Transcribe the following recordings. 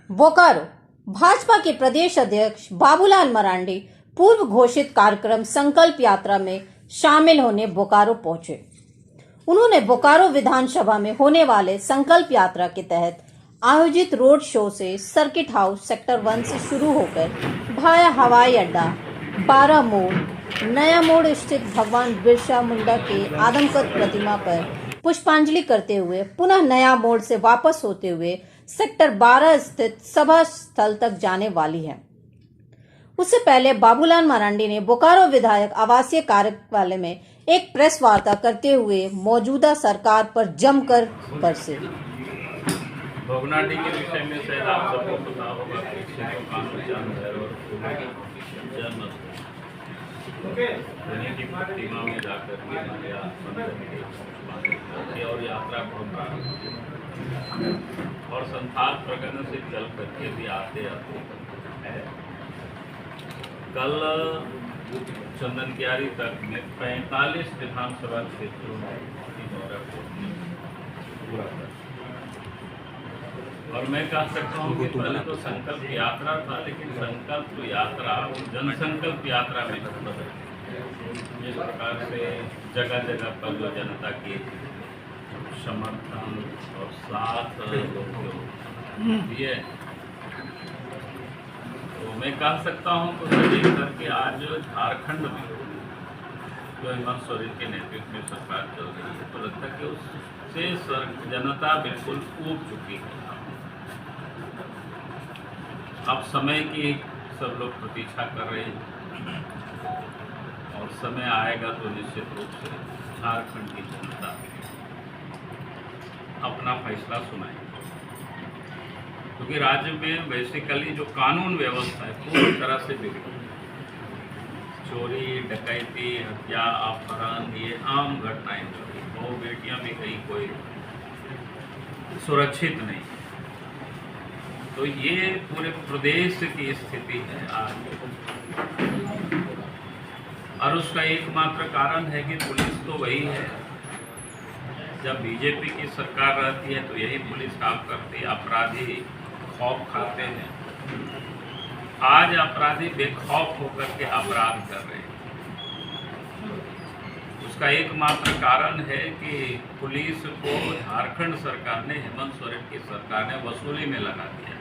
बोकारो भाजपा के प्रदेश अध्यक्ष बाबूलाल मरांडी पूर्व घोषित कार्यक्रम संकल्प यात्रा में शामिल होने बोकारो पहुंचे। उन्होंने बोकारो विधानसभा में होने वाले संकल्प यात्रा के तहत आयोजित रोड शो से सर्किट हाउस सेक्टर 1 से शुरू होकर भाया हवाई अड्डा, 12 मोड़, नया मोड़ स्थित भगवान बिरसा मुंडा के आदमकद प्रतिमा पर पुष्पांजलि करते हुए पुनः नया मोड़ से वापस होते हुए सेक्टर 12 स्थित सभा स्थल तक जाने वाली है। उससे पहले बाबूलाल मरांडी ने बोकारो विधायक आवासीय कार्यकालय में एक प्रेस वार्ता करते हुए मौजूदा सरकार पर जमकर बरसे। भोगनाटी के विषय में शायद आप सबको पता होगा कि की प्रतिमा में जाकर के और यात्रा को और संथाल प्रकरण से चल करके भी आते है। कल चंदनकियारी तक में 45 विधानसभा क्षेत्रों में दौरा पूरा कर, और मैं कह सकता हूँ कि पहले तो संकल्प यात्रा था, लेकिन संकल्प यात्रा जनसंकल्प यात्रा में बदल जिस प्रकार से जगह जगह पर जो जनता की समर्थन और साथ दिए, तो मैं कह सकता हूँ तो देख करके आज झारखंड में जो हेमंत सोरेन के नेतृत्व में सरकार चल रही है, तो लगता है कि उससे जनता बिल्कुल ऊब चुकी है। अब समय की सब लोग प्रतीक्षा कर रहे हैं और समय आएगा तो निश्चित रूप से झारखंड की जनता अपना फैसला सुनाएगी, क्योंकि राज्य में बेसिकली जो कानून व्यवस्था है पूरी तरह से बिगड़ी। चोरी, डकैती, हत्या, अपहरण ये आम घटनाएं हो रही। बहु बेटियां भी कहीं कोई सुरक्षित नहीं। तो ये पूरे प्रदेश की स्थिति है आज, और उसका एकमात्र कारण है कि पुलिस तो वही है। जब बीजेपी की सरकार रहती है तो यही पुलिस काम करती है। अपराधी खौफ खाते हैं, आज अपराधी बेखौफ होकर के अपराध कर रहे हैं। उसका एकमात्र कारण है कि पुलिस को झारखंड सरकार ने, हेमंत सोरेन की सरकार ने वसूली में लगा दिया,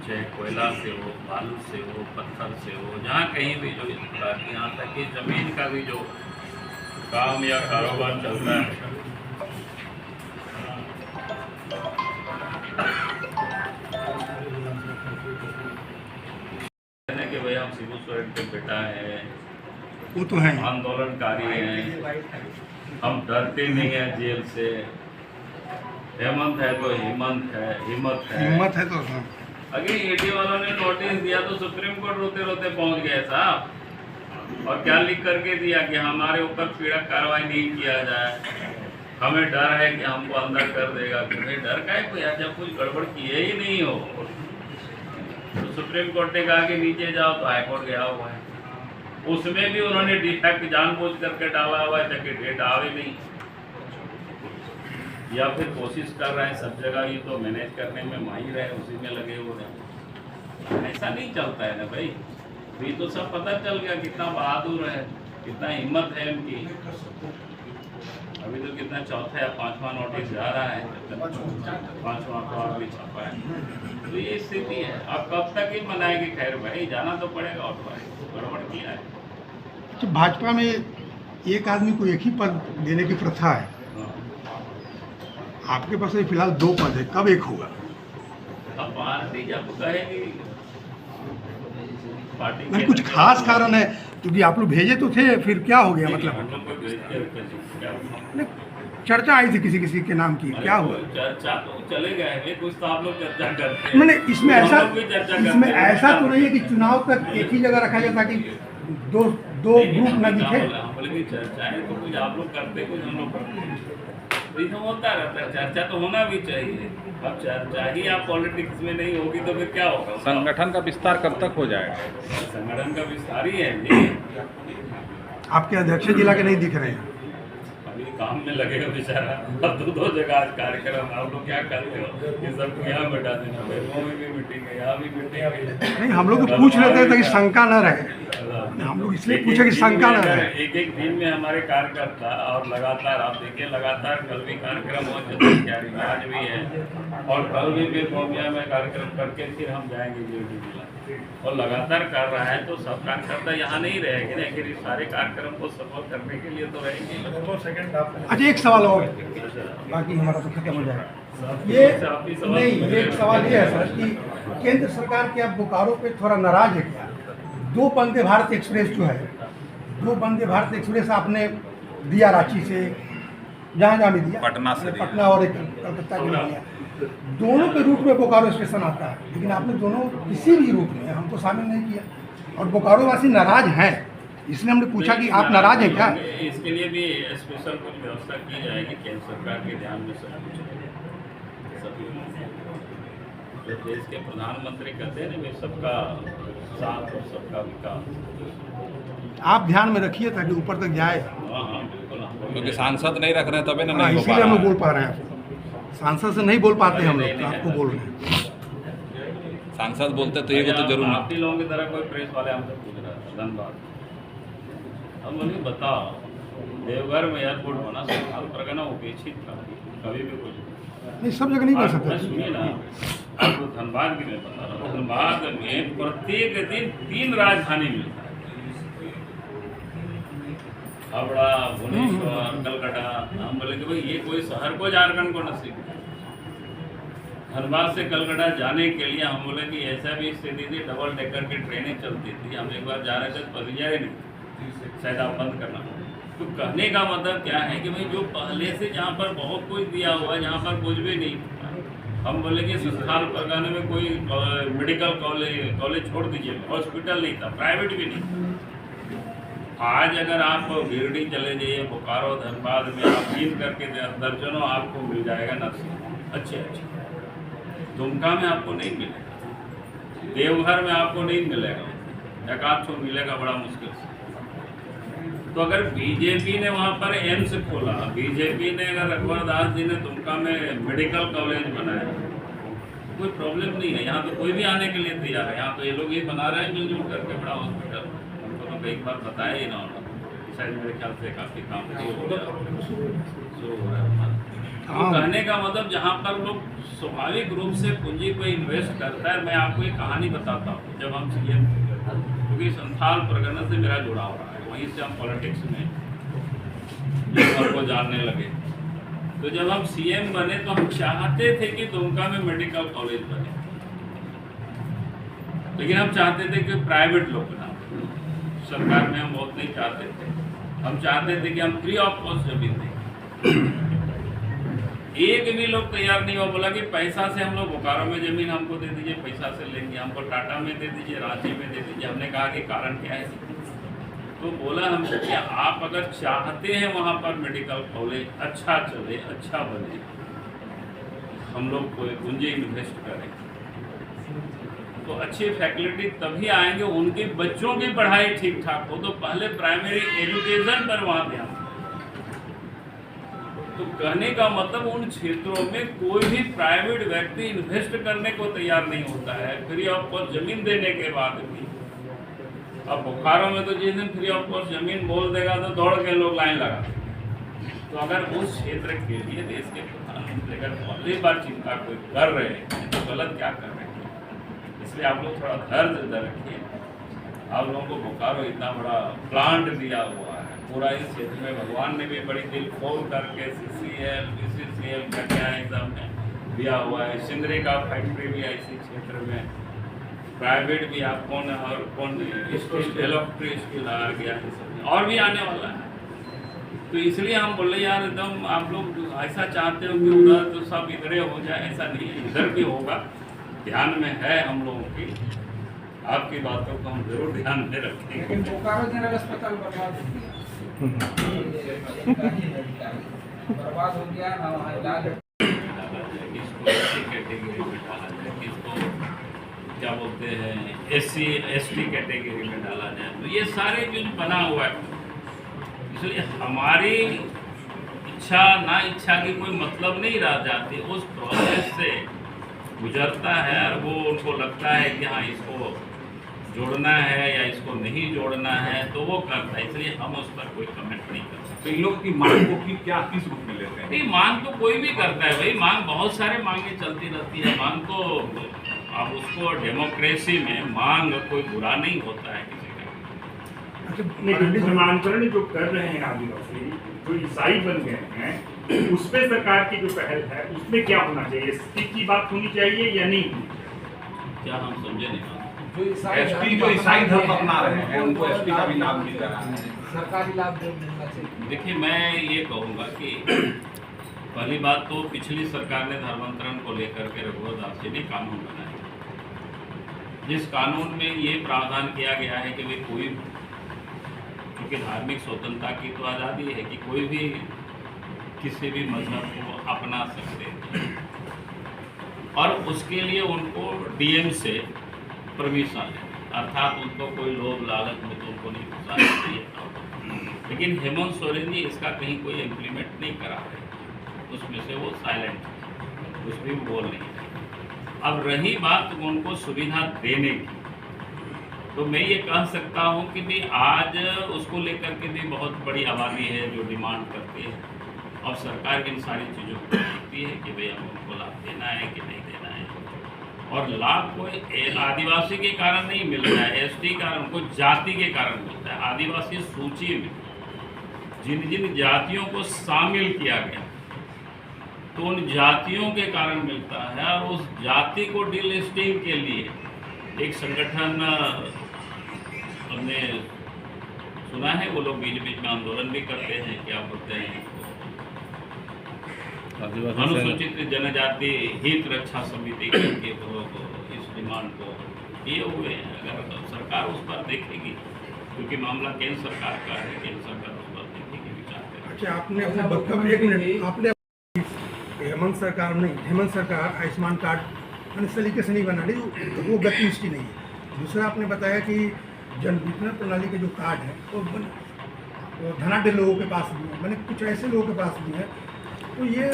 चाहे कोयला से हो, बालू से हो, पत्थर से हो, जहाँ कहीं भी जो यहाँ तक कि जमीन का भी जो काम या कारोबार चलता है, कि भाई हम शिबू सोरेन के बेटा है, वो तो है, आंदोलनकारी हैं, हम डरते नहीं हैं जेल से। हेमंत है तो हिम्मत है, हिम्मत है तो हाँ। अगर ईडी वालों ने नोटिस दिया तो सुप्रीम कोर्ट रोते रोते पहुंच गए साहब, और क्या लिख करके दिया कि हमारे ऊपर पीड़क कार्रवाई नहीं किया जाए, हमें डर है कि हमको अंदर कर देगा। तुम्हें डर का है कोई, जब कुछ गड़बड़ किए ही नहीं हो तो सुप्रीम कोर्ट ने कहा कि नीचे जाओ, तो हाईकोर्ट गया हुआ है। उसमें भी उन्होंने डिफेक्ट जानबूझ करके डाला हुआ है ताकि डेट आवे नहीं, या फिर कोशिश कर रहे हैं सब जगह ये तो मैनेज करने में माहिर है, उसी में लगे हुए हैं। ऐसा नहीं चलता है ना भाई। ये तो सब पता चल गया कितना बहादुर है, कितना हिम्मत है इनकी। अभी तो कितना चौथा या 5वां नोटिस जा रहा है, 5वां अखबार भी छपा है। तो ये स्थिति है। अब कब तक ही मनाएगी? खैर भाई जाना तो पड़ेगा, और भाई गड़बड़ किया है। तो भाजपा में एक आदमी को एक ही पद देने की प्रथा है, आपके पास फिलहाल 2 पद है, कब एक होगा? अब पार्टी जब कहेगी, पार्टी नहीं कुछ खास कारण है, क्योंकि आप लोग भेजे तो थे, फिर क्या हो गया? मतलब चर्चा आई थी किसी किसी के नाम की, क्या हुआ? चर्चा तो चले गए, कुछ तो आप लोग चर्चा करते हैं। मैंने इसमें ऐसा तो नहीं है कि चुनाव तक एक ही जगह रखा जाए ताकि दो ग्रुप न दिखे। बल्कि चर्चा है तो कुछ आप लोग करते, कुछ हम लोग करते, तो होता रहता है। चर्चा तो होना भी चाहिए। अब चर्चा ही आप पॉलिटिक्स में नहीं होगी तो फिर क्या होगा? संगठन का विस्तार कब तक हो जाएगा? संगठन का विस्तार ही है जी। आपके अध्यक्ष जिला के नहीं दिख रहे हैं। अभी काम में लगेगा बेचारा। अब दो जगह आज कार्यक्रम, आप लोग क्या करते हो ये सबको यहाँ बैठा देना, वो में भी मीटिंग है, यहाँ भी मीटिंग है। नहीं, हम लोग तो पूछ रहे थे ताकि शंका न रहे, हम लोग इसलिए पूछे कि शंका न रहे। एक दिन में हमारे कार्यकर्ता, और लगातार आप देखिए, लगातार कल भी कार्यक्रम हो तैयारी में, आज भी है, और कल भी फिर मोमिया में कार्यक्रम करके फिर हम जाएंगे गिरडी जिला, और लगातार कर रहा है। तो सब कार्यकर्ता यहाँ नहीं रहेंगे, लेकिन इस सारे कार्यक्रम को सफल करने के लिए तो रहेंगे। अच्छा, एक सवाल और, बाकी हमारा तो खत्म हो जाएगा। ये नहीं, एक सवाल ये है सर कि केंद्र सरकार के अब बोकारो पे थोड़ा नाराज है क्या? 2 वंदे भारत एक्सप्रेस जो है, 2 वंदे भारत एक्सप्रेस आपने दिया रांची से, जहाँ भी दिया, पटना से दिया। पटना और एक कलकत्ता के लिए दिया। दोनों के रूट में बोकारो स्टेशन आता है, लेकिन आपने दोनों किसी भी रूट में हमको शामिल नहीं किया, और बोकारो वासी नाराज हैं। इसलिए हमने पूछा कि आप नाराज हैं क्या? इसके लिए भी स्पेशल कुछ व्यवस्था की जाएगी, केंद्र सरकार के ध्यान में सब कुछ जो देश के प्रधानमंत्री कहते हैं ना, वे सबका साथ और सबका विकास आप ध्यान में रखिए ताकि ऊपर तक जाए। हाँ हाँ बिल्कुल, क्योंकि सांसद नहीं रख रहे हैं तभी ना हाँ, नहीं हो पा इसीलिए हम लोग रहा बोल पा रहे हैं। सांसद से नहीं बोल पाते हम लोग, तो आपको बोल रहे हैं। सांसद बोलते तो ये तो जरूर ना। आप ही लोगों की तरह कोई प्रेस वाले हमसे पूछ रहा था, धन्यवाद। अब मुझे बताओ, देवघर में एयरपोर्ट बना, संथाल परगना उपेक्षित था, कभी भी कुछ नहीं, सब जगह नहीं कर मैं सकते। सुनिए ना, आपको धनबाद की मैं बता रहा हूँ, धनबाद में प्रत्येक दिन 3 राजधानी मिलता है, हावड़ा, भुवनेश्वर, कलकत्ता। हम बोले कि भाई ये कोई शहर को झारखंड को नसीब है। धनबाद से कलकत्ता जाने के लिए हम बोले कि ऐसा भी स्थिति थी, डबल डेकर की ट्रेनें चलती थी, हम एक बार जा रहे थे तो पसीजा ही नहीं, शायद आप बंद करना। तो कहने का मतलब क्या है कि भाई जो पहले से जहाँ पर बहुत कुछ दिया हुआ है, जहाँ पर कुछ भी नहीं, हम बोले कि संथाल परगना में कोई मेडिकल कॉलेज छोड़ दीजिए, हॉस्पिटल नहीं था, प्राइवेट भी नहीं। आज अगर आप गिरडी चले जाइए, बोकारो, धनबाद में आप 3 करके दर्जनों आपको मिल जाएगा नर्सिंग अच्छे। दुमका में आपको नहीं मिलेगा, देवघर में आपको नहीं मिलेगा, एक आध ठो मिलेगा बड़ा मुश्किल से। तो अगर बीजेपी ने वहाँ पर एम्स खोला, बीजेपी ने अगर रघुवर दास जी ने दुमका में मेडिकल कॉलेज बनाया, कोई प्रॉब्लम नहीं है। यहाँ तो कोई भी आने के लिए तैयार है, यहाँ तो ये लोग ये बना रहे हैं मिलजुल करके बड़ा हॉस्पिटल। हमको तो एक बार बताया ही ना, शायद मेरे ख्याल से काफ़ी काम शुरू हो रहा है। तो कहने का मतलब जहाँ पर लोग स्वाभाविक रूप से पूंजी को इन्वेस्ट करता है। मैं आपको एक कहानी बताता हूँ, जब हम सीएम, क्योंकि संथाल परगना से मेरा जुड़ाव रहा है, वहीं से हम पॉलिटिक्स में को जानने लगे। तो जब हम सीएम बने तो हम चाहते थे कि दुमका में मेडिकल कॉलेज बने, लेकिन हम चाहते थे कि प्राइवेट लोग ना, सरकार में हम बहुत नहीं चाहते थे। हम चाहते थे कि हम फ्री ऑफ कॉस्ट जमीन दें। एक भी लोग तैयार नहीं हुआ, बोला कि पैसा से हम लोग बोकारो में जमीन हमको दे दीजिए, पैसा से लेंगे, हमको टाटा में दे दीजिए, रांची में दे दीजिए। हमने कहा कि कारण क्या है? तो बोला हमसे कि आप अगर चाहते हैं वहाँ पर मेडिकल कॉलेज अच्छा चले, अच्छा बने, हम लोग कोई पूंजी इन्वेस्ट करें, तो अच्छी फैकल्टी तभी आएंगे, उनके बच्चों की पढ़ाई ठीक ठाक हो। तो पहले प्राइमरी एजुकेशन पर वहाँ ध्यान। तो कहने का मतलब उन क्षेत्रों में कोई भी प्राइवेट व्यक्ति इन्वेस्ट करने को तैयार नहीं होता है, फ्री ऑफ कॉस्ट जमीन देने के बाद भी। अब बोकारो में तो जिस दिन फ्री ऑफ कॉस्ट जमीन बोल देगा तो दौड़ के लोग लाइन लगा। तो अगर उस क्षेत्र के लिए देश के प्रधानमंत्री अगर पहली बार चिंता कोई कर रहे हैं तो गलत क्या कर रहे हैं? इसलिए आप लोग थोड़ा धैर्य रखिए। आप लोगों को बोकारो इतना बड़ा प्लांट दिया हुआ है, पूरा इस क्षेत्र में भगवान ने भी बड़ी दिल खोल करके CCL, BCCL का क्या एकदम दिया हुआ है। सिंदरी का फैक्ट्री भी है इसी क्षेत्र में, प्राइवेट भी आप कौन और कौन स्टील, इलेक्ट्रिक स्टील आ गया है, और भी आने वाला है। तो इसलिए हम बोले यार एकदम आप लोग ऐसा चाहते हो कि उधर तो सब इधर हो जाए, ऐसा नहीं है, इधर भी होगा, ध्यान में है हम लोगों की। आपकी बातों को हम जरूर ध्यान में रखेंगे। लेकिन बोकारो जनरल अस्पताल बर्बाद हो गया ना, वहाँ इलाज इसको SC कैटेगरी में डाला जाए, इसको क्या बोलते हैं SC ST कैटेगरी में डाला जाए। तो ये सारे जो बना हुआ है, इसलिए हमारी इच्छा ना इच्छा की कोई मतलब नहीं रह जाती, उस प्रोसेस से गुजरता है और वो उनको लगता है कि हाँ इसको जोड़ना है या इसको नहीं जोड़ना है तो वो करता है, इसलिए हम उस पर कोई कमेंट नहीं कर सकते। तो इन लोग की मांग को की क्या किस रूप में लेते हैं? नहीं, मांग तो कोई भी करता है भाई, मांग बहुत सारे मांगे चलती रहती है। मांग तो अब उसको डेमोक्रेसी में मांग कोई बुरा नहीं होता है किसी का। अच्छा, धर्मांतरण जो कर रहे हैं आदिवासी, जो ईसाई बन गए हैं, उस पे सरकार की जो पहल है उसमें क्या होना चाहिए? एसटी की बात होनी चाहिए या नहीं? क्या हम समझे नहीं? जो एसटी जो ईसाई धर्म अपना रहे हैं उनको एसटी का भी लाभ मिल रहा है। सरकारी लाभ जो मिलना चाहिए। देखिए, मैं ये कहूँगा कि पहली बात तो पिछली सरकार ने धर्मांतरण को लेकर के रघुवर दास जी ने कानून बनाया, जिस कानून में ये प्रावधान किया गया है कि भाई कोई, क्योंकि धार्मिक स्वतंत्रता की तो आज़ादी है कि कोई भी किसी भी मजहब को अपना सकते हैं और उसके लिए उनको डीएम से परमिशन है, अर्थात उनको कोई लोभ लालच में तो उनको नहीं घुसाना चाहिए। लेकिन हेमंत सोरेन जी इसका कहीं कोई इम्प्लीमेंट नहीं करा रहे, उसमें से वो साइलेंट है, कुछ भी बोल नहीं रहे। अब रही बात उनको सुविधा देने की, तो मैं ये कह सकता हूँ कि भी आज उसको लेकर के भी बहुत बड़ी आबादी है जो डिमांड करती है और सरकार इन सारी चीज़ों को देखती है कि भाई हम उनको लाभ देना है कि नहीं देना है। और लाभ कोई आदिवासी के कारण नहीं मिल रहा है, एसटी कारण, उनको जाति के कारण मिलता है। आदिवासी सूची में जिन जिन जातियों को शामिल किया गया तो उन जातियों के कारण मिलता है और उस जाति को डीलिस्टिंग के लिए एक संगठन हमने सुना है, वो लोग बीच बीच में आंदोलन भी करते हैं, क्या बोलते हैं, अनुसूचित जनजाति हित रक्षा समिति के लोग इस डिमांड को किए हुए हैं। अगर सरकार उस पर देखेगी, क्योंकि मामला केंद्र सरकार का है, केंद्र सरकार उस पर देखेगी, विचार करेगी। अच्छा, आपने अपने वक्तव्य, एक मिनट, आपने हेमंत सरकार आयुष्मान कार्ड इस तरीके से नहीं बना रही, वो गतिविधि नहीं है। दूसरा, आपने बताया कि जन वितरण प्रणाली के जो कार्ड है वो धनाढ़ लोगों के पास भी है, मैंने कुछ ऐसे लोगों के पास भी है। तो ये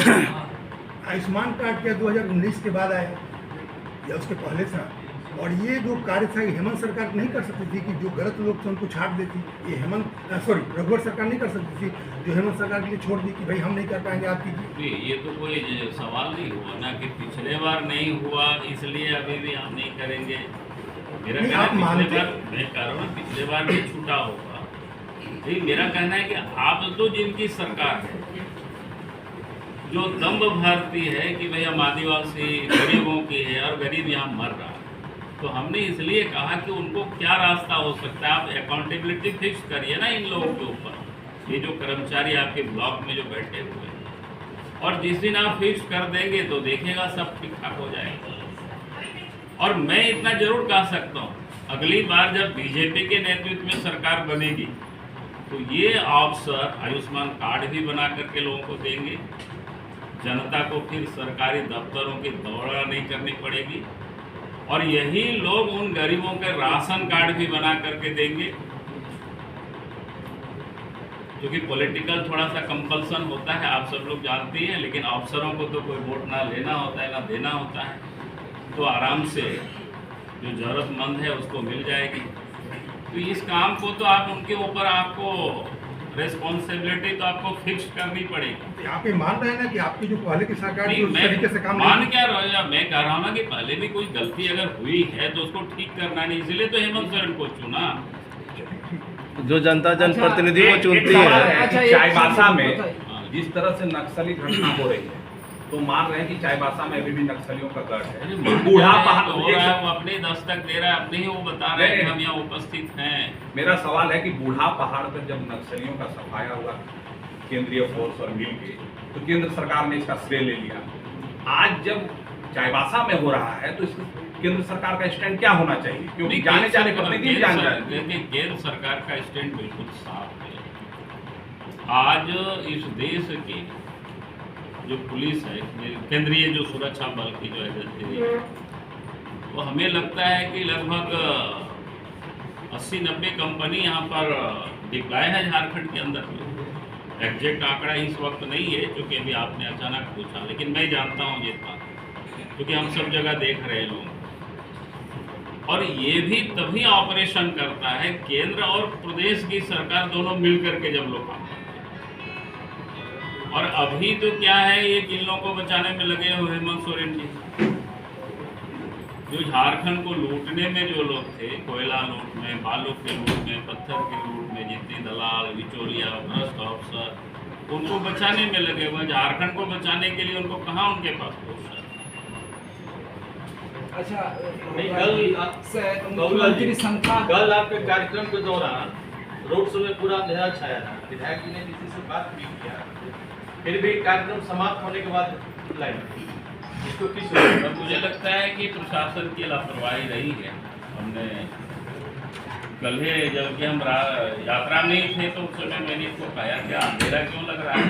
आयुष्मान कार्ड क्या 2019 के बाद आया या उसके पहले था? और ये जो कार्य था, हेमंत सरकार नहीं कर सकती थी कि जो गलत लोग थे उनको छाट देती, ये रघुवर सरकार नहीं कर सकती थी जो हेमंत सरकार के लिए छोड़ दी कि भाई हम नहीं कर पाएंगे, आप कीजिए। ये तो कोई सवाल नहीं हुआ ना कि पिछले बार नहीं हुआ इसलिए अभी भी हम नहीं करेंगे। मेरा कहना है पिछले बार, मैं कह रहा हूँ पिछले बार भी छूटा होगा। भाई मेरा कहना है कि आप तो जिनकी सरकार है जो दम्भ भरती है कि भाई हम आदिवासी गरीबों की है और गरीब यहाँ मर रहा है, तो हमने इसलिए कहा कि उनको क्या रास्ता हो सकता है, आप अकाउंटेबिलिटी फिक्स करिए ना इन लोगों के ऊपर। ये जो कर्मचारी आपके ब्लॉक में जो बैठे हुए हैं, और जिस दिन आप फिक्स कर देंगे तो देखिएगा सब ठीक ठाक हो जाएगा। और मैं इतना जरूर कह सकता हूँ, अगली बार जब बीजेपी के नेतृत्व में सरकार बनेगी तो ये अवसर आयुष्मान कार्ड भी बना करके लोगों को देंगे, जनता को फिर सरकारी दफ्तरों की दौड़ा नहीं करनी पड़ेगी और यही लोग उन गरीबों के राशन कार्ड भी बना करके देंगे। क्योंकि पॉलिटिकल थोड़ा सा कंपल्सन होता है, आप सब लोग जानते हैं, लेकिन अफसरों को तो कोई वोट ना लेना होता है ना देना होता है, तो आराम से जो ज़रूरतमंद है उसको मिल जाएगी। तो इस काम को तो आप उनके ऊपर आपको रेस्पॉन्सिबिलिटी तो आपको फिक्स करनी पड़ेगी। आप ये मान रहे हैं ना कि आपकी जो पहले की सरकार नहीं, जो इस तरीके से काम मान क्या रहा, मैं कह रहा हूँ ना कि पहले भी कोई गलती अगर हुई है तो उसको ठीक करना नहीं, इसलिए तो हेमंत सोरेन को चुना। जो जनता जनप्रतिनिधि को चुनती है। चाईबासा में जिस तरह से नक्सली घटना हो रही है, तो मान रहे हैं कि चाईबासा में अभी भी नक्सलियों का गढ़ है। बूढ़ा पहाड़ हो रहा है, वो अपने दस्तक दे रहा है, अपने ही वो बता रहे हैं कि हम यहाँ उपस्थित हैं। मेरा सवाल है कि बूढ़ा पहाड़ पर जब नक्सलियों का सफाया हुआ केंद्रीय फोर्स और मिल के, तो केंद्र सरकार ने इसका श्रेय ले लिया। आज जब चाईबासा में हो रहा है तो इस केंद्र सरकार का स्टैंड क्या होना चाहिए? क्योंकि जाने जाने प्रतिनिधि जान जाए। लेकिन केंद्र सरकार का स्टैंड बिल्कुल साफ है। आज इस देश की जो पुलिस है, केंद्रीय जो सुरक्षा बल की जो एजेंसी है, वो हमें लगता है कि लगभग 80-90 कंपनी यहाँ पर डिप्लॉय है झारखंड के अंदर में। एग्जैक्ट आंकड़ा इस वक्त नहीं है, क्योंकि अभी आपने अचानक पूछा, लेकिन मैं जानता हूँ जितना, क्योंकि हम सब जगह देख रहे हैं लोग। और ये भी तभी ऑपरेशन करता है केंद्र और प्रदेश की सरकार दोनों मिल करके जब लोग काम करते हैं। और अभी तो क्या है, ये किलों को बचाने में लगे हुए हेमंत सोरेन जी, जो झारखंड को लूटने में जो लोग थे, कोयला लूट में, बालू के लूट में, पत्थर के लूट में, जितने दलाल, बिचौलिया, भ्रष्ट अफसर, उनको बचाने में लगे हुए। झारखंड को बचाने के लिए उनको कहाँ उनके पास पहुँचा। अच्छा, नहीं, कल मुख्यमंत्री संख्या कल आपके कार्यक्रम के दौरान रोड शो में पूरा अंधेरा छाया था, विधायक जी ने किसी से बात नहीं किया, फिर भी कार्यक्रम समाप्त होने के बाद लाइन इसको किस और मुझे लगता है कि प्रशासन की लापरवाही रही है। हमने कल ही जबकि हम यात्रा में ही थे, तो उस समय मैंने इसको कहा क्या अंधेरा क्यों लग रहा है।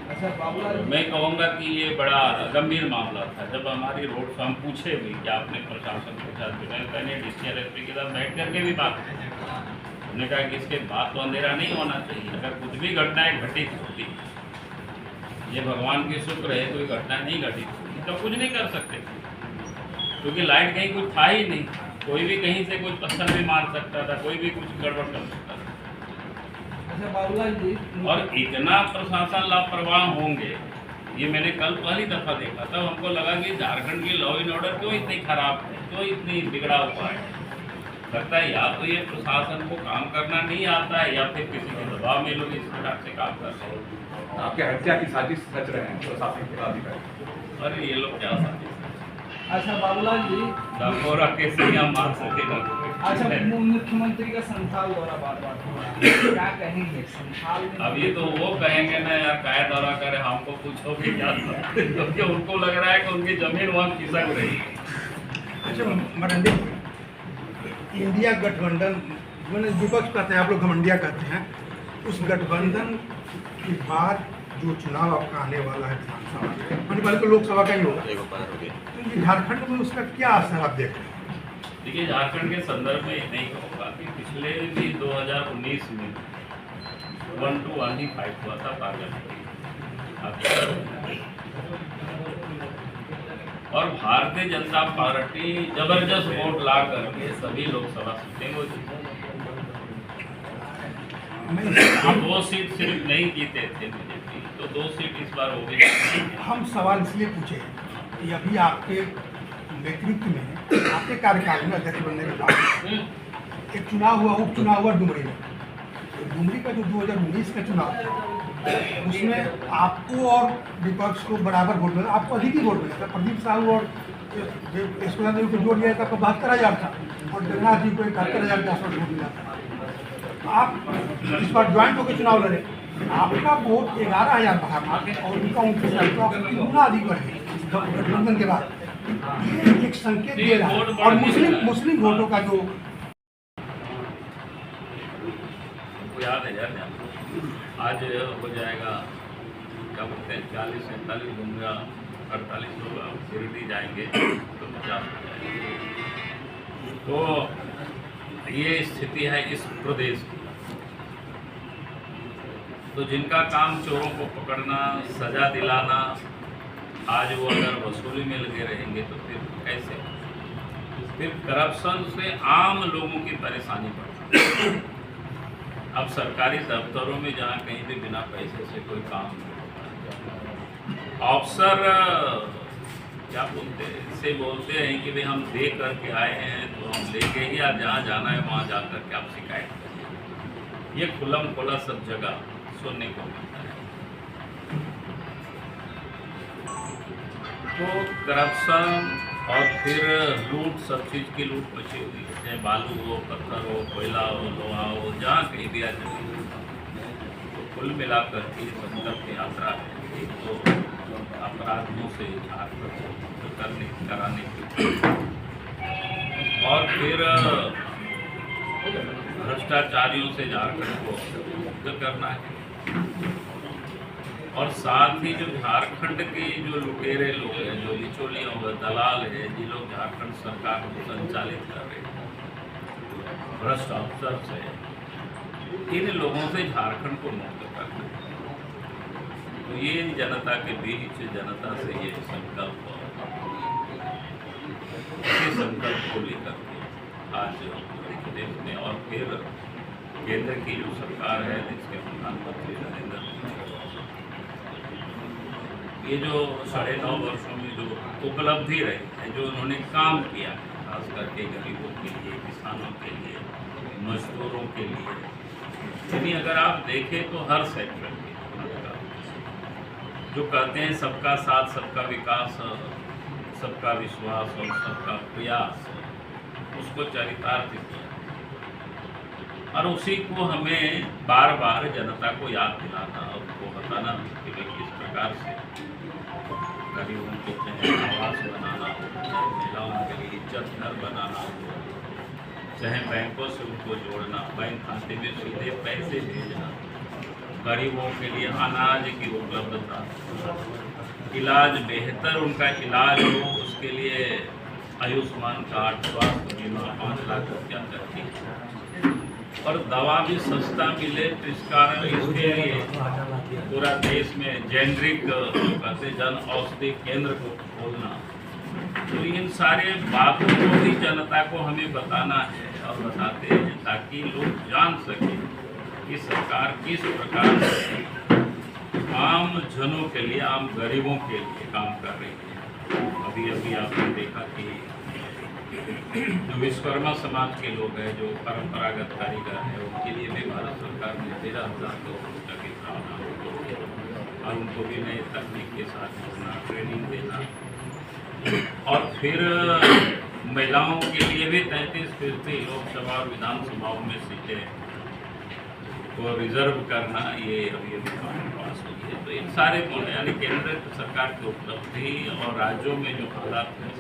अच्छा बाबूलाल, मैं कहूँगा कि ये बड़ा गंभीर मामला था। जब हमारी रोड शो हम पूछे भी कि आपने प्रशासन के साथ मैंने डिस्ट्रिक्ट एसपी के साथ बैठ करके भी बात की, हमने कहा कि इसके बाद तो अंधेरा नहीं होना चाहिए। अगर कुछ भी घटनाएं घटित होती, ये भगवान की शुक्र है कोई घटना नहीं घटित होती, तो कुछ नहीं कर सकते, क्योंकि लाइट कहीं कुछ था ही नहीं। कोई भी कहीं से कुछ पत्थर भी मार सकता था, कोई भी कुछ गड़बड़ कर सकता था। अच्छा बाबूलाल जी, और इतना प्रशासन लापरवाह होंगे, ये मैंने कल पहली दफ़ा देखा था। हमको लगा कि झारखंड की लॉ एंड ऑर्डर क्यों इतनी खराब है, क्यों इतनी बिगड़ा हुआ है। लगता है या तो ये प्रशासन को काम करना नहीं आता है, या फिर किसी के दबाव में लोग इस प्रकार से काम कर रहे हैं। आपके हत्या की साजिश रच रहे हैं प्रशासन के अधिकारी। अरे ये लोग क्या साजिश, अच्छा बाबूलाल जी, डकोरा के सियां मार सके ना। अच्छा मुख्यमंत्री का संथाल दौरा बार-बार हो रहा है, क्या कहेंगे संथाल में? अब ये तो वो कहेंगे ना यार, काय दौरा करे, हमको पूछोगे क्या, क्योंकि उनको लग रहा है कि उनकी जमीन वहाँ खिसक रही है। अच्छा मरंडी, इंडिया गठबंधन मैंने विपक्ष कहते हैं, आप लोग घमंडिया कहते हैं, उस गठबंधन के बाद जो चुनाव आपका आने वाला है विधानसभा, आने वाले तो लोकसभा का ही होगा, तो झारखंड में उसका क्या असर आप देख रहे हैं? देखिए, झारखंड के संदर्भ में नहीं कहूँगा कि पिछले भी 2019 में 1-1 ही फाइट हुआ था पार्लियामेंट। और भारतीय जनता पार्टी जबरदस्त वोट ला करके सभी लोकसभा सीटें वो जीती। हम 2 सीट सिर्फ नहीं जीते थे बीजेपी, तो 2 सीट इस बार हो गई। हम सवाल इसलिए पूछे कि अभी आपके नेतृत्व में, आपके कार्यकाल में अध्यक्ष बनने के बाद एक चुनाव हुआ, उपचुनाव हुआ डुमरी में। डुमरी का जो 2019 का चुनाव था, उसमें आपको और विपक्ष को बराबर वोट मिला, आपको अधिक ही वोट मिला था। प्रदीप साहू और यशोदा देवी को जोड़ दिया था, आपको 72,000 था, और जगन्नाथ जी को 71,000 के आसपास वोट मिला था। आप इस बार ज्वाइंट होकर चुनाव लड़े, आपका वोट 11,000 बढ़ा और उनका 29,000, तो आप 3 गुना अधिक बढ़े गठबंधन के बाद। ये एक संकेत दे रहा है। और मुस्लिम वोटों का जो याद है यार, आज हो जाएगा क्या बोलते हैं 40-47 होगा, 48 होगा, गिरती जाएंगे तो 50 हो जाएंगे। तो ये स्थिति है इस प्रदेश की। तो जिनका काम चोरों को पकड़ना, सजा दिलाना, आज वो अगर वसूली में लगे रहेंगे तो फिर कैसे? फिर करप्शन से आम लोगों की परेशानी बढ़ती है। अब सरकारी दफ्तरों में जहाँ कहीं भी बिना पैसे से कोई काम नहीं होता, अफसर क्या बोलते हैं, इसे बोलते हैं कि भाई हम दे करके आए हैं तो हम लेके ही आज जहाँ जाना है वहाँ जा करके आप शिकायत करें। ये खुलम खुला सब जगह सुनने को मिलता है। तो करप्शन और फिर लूट, सब चीज़ की लूट मची हुई है, चाहे बालू हो, पत्थर हो, कोयला हो, लोहा हो, जहाँ कहीं भी आ जाए। तो कुल मिलाकर के संकल्प यात्रा है, एक तो अपराधियों से झारखंड कराने की, और फिर भ्रष्टाचारियों से झारखंड को मुक्त करना है। और साथ ही जो झारखंड के जो लुटेरे लोग हैं, जो बिचौलियों व दलाल हैं, जिन लोग झारखंड सरकार को संचालित कर रहे हैं, भ्रष्ट अफसर से इन लोगों से झारखंड को मुक्त करना है। तो ये जनता के बीच जनता से ये संकल्प, इसी संकल्प को लेकर के आज देश में और फिर केंद्र की जो सरकार है जिसके प्रधानमंत्री नरेंद्र मोदी, ये जो 9.5 वर्षों में जो उपलब्धि रही है, जो उन्होंने काम किया खास करके गरीबों के लिए, किसानों के लिए, मजदूरों के लिए, यानी अगर आप देखें तो हर सेक्टर के जो कहते हैं सबका साथ, सबका विकास, सबका विश्वास और सबका प्रयास, उसको चरितार्थ किया और उसी को हमें बार बार जनता को याद दिलाना और उनको बताना कि भाई किस प्रकार से गरीबों के चाहे आवास बनाना हो, चाहे महिलाओं के लिए इज्जत घर बनाना हो, चाहे बैंकों से उनको जोड़ना, बैंक खाते में सीधे पैसे भेजना, गरीबों के लिए अनाज की उपलब्धता, इलाज बेहतर उनका इलाज हो, उसके लिए आयुष्मान कार्ड, स्वास्थ्य बीमा 5 लाख रुपया तक की, और दवा भी सस्ता मिले। तो इस कारण इसके लिए पूरा देश में जेनरिक कहते जन औषधि केंद्र को खोलना। तो इन सारे बातों को भी जनता को हमें बताना है और बताते हैं ताकि लोग जान सकें कि सरकार किस प्रकार से आम जनों के लिए, आम गरीबों के लिए काम कर रही है। अभी अभी आपने देखा कि जो विश्वकर्मा समाज के लोग हैं, जो परंपरागत कारीगर हैं, उनके लिए भी भारत सरकार ने 13,000 करोड़ रुपये के प्रावधान किए और उनको भी नए तकनीक के साथ जोड़ना, ट्रेनिंग देना, और फिर महिलाओं के लिए भी 33-33 लोकसभा और विधानसभाओं में सीटें को रिजर्व करना, ये अभी अभी पास हुई है। तो इन सारे मुद्दे यानी केंद्र सरकार की उपलब्धि और राज्यों में जो हालात हैं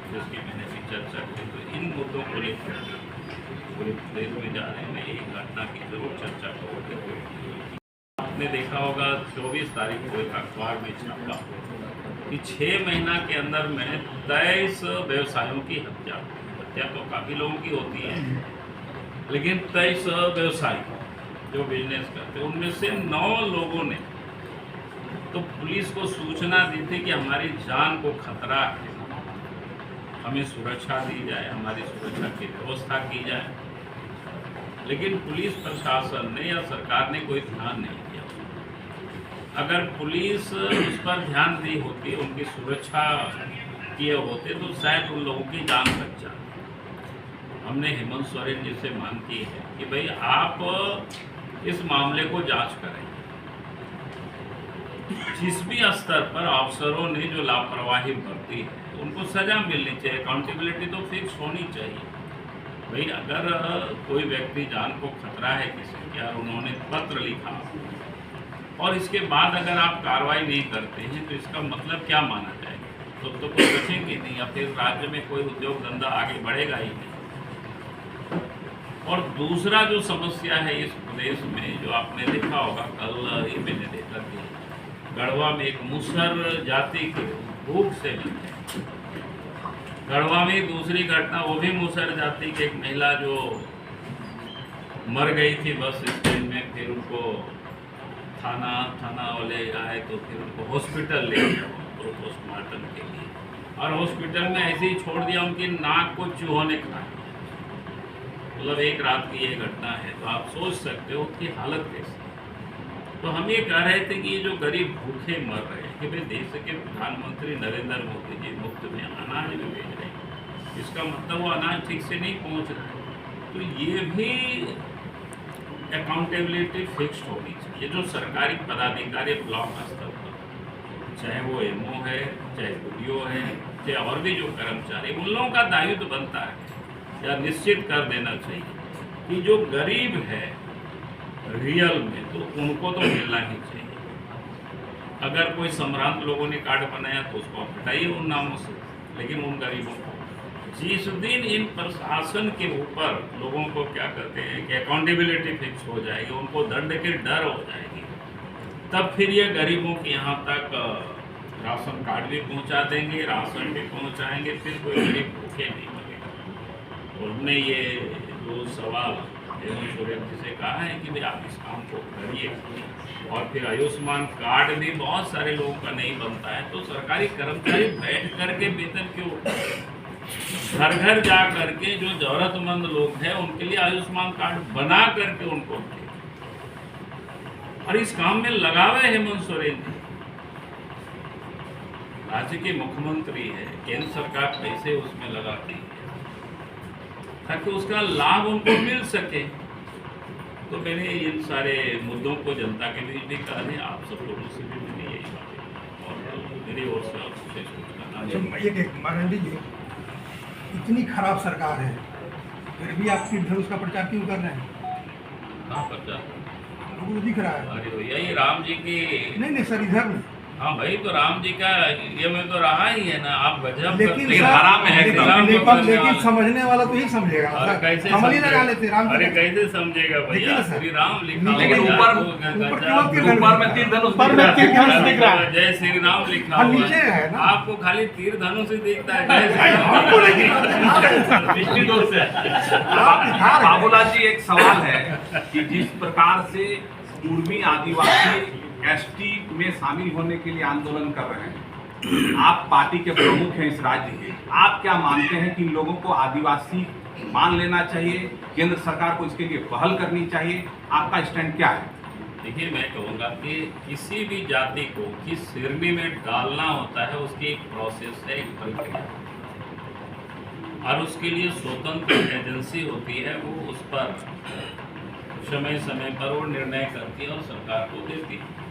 जिसकी मैंने भी चर्चा की, तो इन मुद्दों को लेकर पूरे देश में जा रहे हैं। यही घटना की जरूर चर्चा करोगे। आपने देखा होगा 24 तारीख को एक अखबार में छापा कि 6 महीना के अंदर में 23 व्यवसायों की हत्या तो काफ़ी लोगों की होती है, लेकिन 23 व्यवसायी जो बिजनेस करते, उनमें से 9 लोगों ने तो पुलिस को सूचना दी थी कि हमारी जान को खतरा है, हमें सुरक्षा दी जाए, हमारी सुरक्षा की व्यवस्था की जाए, लेकिन पुलिस प्रशासन ने या सरकार ने कोई ध्यान नहीं दिया। अगर पुलिस उस पर ध्यान दी होती, उनकी सुरक्षा किए होते, तो शायद उन लोगों की जान बच जाती। हमने हेमंत सोरेन जी से मांग की है कि भाई आप इस मामले को जांच करें। जिस भी स्तर पर अफसरों ने जो लापरवाही बरती है उनको सजा मिलनी चाहिए, अकाउंटेबिलिटी तो फिक्स होनी चाहिए। भाई अगर कोई व्यक्ति जान को खतरा है किसी की और उन्होंने पत्र लिखा और इसके बाद अगर आप कार्रवाई नहीं करते हैं तो इसका मतलब क्या माना जाएगा? तो कोई बचेंगे नहीं या फिर राज्य में कोई उद्योग धंधा आगे बढ़ेगा ही नहीं। और दूसरा जो समस्या है इस प्रदेश में, जो आपने देखा होगा, कल ही मैंने देखा कि गढ़वा में एक मुसहर जाति के भूख से मिलते हैं। गढ़वा में दूसरी घटना, वो भी मुसहर जाति की एक महिला जो मर गई थी बस स्टैंड में, फिर उनको थाना वाले आए तो फिर उनको हॉस्पिटल ले गया पोस्टमार्टम के लिए, और हॉस्पिटल में ऐसे ही छोड़ दिया, उनकी नाक को चूहों ने खाया। मतलब एक रात की ये घटना है, तो आप सोच सकते हो कि हालत कैसी। तो हम ये कह रहे थे कि ये जो गरीब भूखे मर रहे हैं, कि भाई देश के प्रधानमंत्री नरेंद्र मोदी जी मुफ्त में अनाज भी भेज रहे हैं, इसका मतलब वो अनाज ठीक से नहीं पहुंच रहा। तो ये भी अकाउंटेबिलिटी फिक्स्ड होनी चाहिए। जो सरकारी पदाधिकारी ब्लॉक स्तर पर, चाहे वो एमओ है, चाहे वीडियो है, चाहे और भी जो कर्मचारी, उन लोगों का दायित्व बनता है या निश्चित कर देना चाहिए कि जो गरीब है रियल में, तो उनको तो मिलना ही चाहिए। अगर कोई सम्रांत लोगों ने कार्ड बनाया तो उसको आप हटाइए उन नामों से, लेकिन उन गरीबों को जिस दिन इन प्रशासन के ऊपर लोगों को क्या कहते हैं कि अकाउंटेबिलिटी फिक्स हो जाएगी, उनको दंड की डर हो जाएगी, तब फिर ये गरीबों के यहाँ तक राशन कार्ड भी पहुँचा देंगे, राशन भी पहुँचाएंगे, फिर कोई गरीब भूखे नहीं मरेगा। और हमने ये जो सवाल हेमंत सोरेन जी से कहा है कि भाई आप इस काम को करिए। और फिर आयुष्मान कार्ड भी बहुत सारे लोगों का नहीं बनता है, तो सरकारी कर्मचारी बैठ करके वेतन क्यों, घर घर जा करके जो जरूरतमंद लोग हैं उनके लिए आयुष्मान कार्ड बना करके उनको दें। और इस काम में लगावे हेमंत सोरेन जी, राज्य के मुख्यमंत्री है, केंद्र सरकार पैसे उसमें लगाती है ताकि उसका लाभ उनको मिल सके। तो मैंने इन सारे मुद्दों को जनता के बीच भी कहा है, आप सब लोगों से भी मैंने यही बात और मेरी ओर से आपसे सूचना। एक मारंडी जी, इतनी खराब सरकार है फिर भी आप तीर धनुष का प्रचार क्यों कर रहे हैं? कहाँ प्रचार? लोगों को दिख रहा है। अरे भैया ये राम जी की, नहीं सर, इधर नहीं। हाँ भाई, तो राम जी का ये में तो रहा ही है ना, आप गजब लेकिन करते हैं। सर, धारा में है, राम को करने लेकिन वाले। समझने वाला तो ही समझेगा। अरे कैसे कमल ही समझेगा? लगा लेते राम जी अरे का। कैसे समझेगा भैया, लेकिन सर, श्री राम लिखा लेकिन हुआ है, ऊपर- आपको ऊपर गजब- क्यों तीर धनुष? ऊपर में तीर धनुष ऊपर में तीर धनुष दिख रहा है। जय श्री राम लिखा हाँ, हुआ नीचे है ना। आपको खाली तीर धनुष ही दिखता है। जय श्री भाई, राम। हमको नहीं निश्चित रूप से आप दिखा रहे हैं। बाबूलाल जी, एक सवाल है कि जिस प्रकार से पूर्वी आदिवासी एसटी में शामिल होने के लिए आंदोलन कर रहे हैं, आप पार्टी के प्रमुख हैं इस राज्य के, आप क्या मानते हैं कि इन लोगों को आदिवासी मान लेना चाहिए, केंद्र सरकार को इसके लिए पहल करनी चाहिए, आपका स्टैंड क्या है? देखिए, मैं कहूँगा कि किसी भी जाति को किस श्रेणी में डालना होता है उसकी एक प्रोसेस है, एक प्रक्रिया, और उसके लिए स्वतंत्र एजेंसी होती है, वो उस पर समय समय पर वो निर्णय करती है और सरकार को देती है।